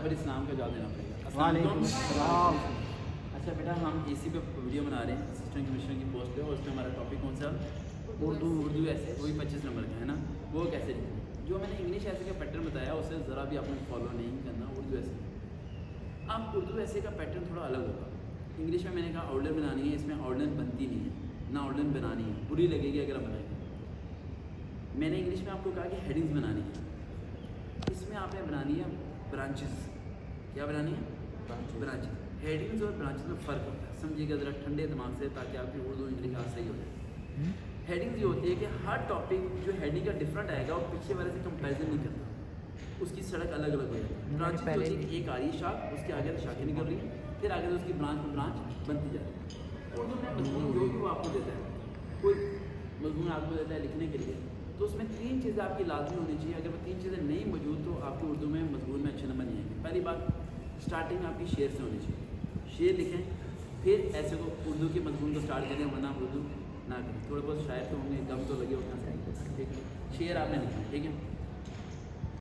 پر اسلام کا جواب دینا پڑے گا. وعلیکم السلام. اچھا بیٹا ہم اے سی پہ ویڈیو بنا رہے ہیں اسسٹنٹ کمشنر کی پوسٹ پہ, اور اس میں ہمارا ٹاپک کون سا؟ اردو ایسے, وہی 25 نمبر کا ہے نا. وہ کیسے لکھیں؟ جو میں نے انگلش ایسے کا پیٹرن بتایا اسے ذرا بھی آپ نے فالو نہیں کرنا. اردو ایسے, اب اردو ایسے کا پیٹرن تھوڑا الگ ہوگا. انگلش میں نے کہا آؤٹ لائن بنانی ہے, اس میں آؤٹ لائن بنتی نہیں ہے, نہ آؤٹ لائن بنانی ہے, بری لگے گی اگر ہم بنائیں گے. میں نے انگلش میں آپ کو کہا کہ ہیڈنگز بنانی ہے, اس میں آپ نے بنانی ہے برانچز. کیا بنانی ہے؟ برانچز. ہیڈنگز اور برانچز میں فرق ہوتا ہے, سمجھیے گا ذرا ٹھنڈے دماغ سے تاکہ آپ کی اردو انگلش آج صحیح ہو جائے. ہیڈنگز یہ ہوتی ہے کہ ہر ٹاپک جو ہیڈنگ کا ڈفرنٹ آئے گا وہ پیچھے والے سے کمپیریزن نہیں کرتا, اس کی سڑک الگ الگ ہو جائے گی. برانچز ہوتی ہے کہ ایک آ رہی ہے شاخ, اس کے آگے شاخیں نکل رہی ہیں, پھر آگے اس کی برانچ میں برانچ بنتی جاتی ہے. اردو میں مضمون جو بھی وہ آپ کو دیتا ہے, کوئی مضمون آپ کو دیتا ہے لکھنے کے لیے, تو اس میں 3 چیزیں آپ کی لازمی ہونی چاہیے. اگر وہ 3 چیزیں نہیں موجود تو آپ کو اردو میں مضمون میں اچھے نمبر نہیں آئیں گے. پہلی بات اسٹارٹنگ آپ کی شعر سے ہونی چاہیے, شعر لکھیں, پھر ایسے کو اردو کے مضمون کو اسٹارٹ کریں, ورنہ اردو نہ کریں. تھوڑے بہت شاعر تو ہوں گے, دم تو لگے ہوتے ہیں, ٹھیک ہے. شعر آپ نے لکھنا ہے, ٹھیک ہے.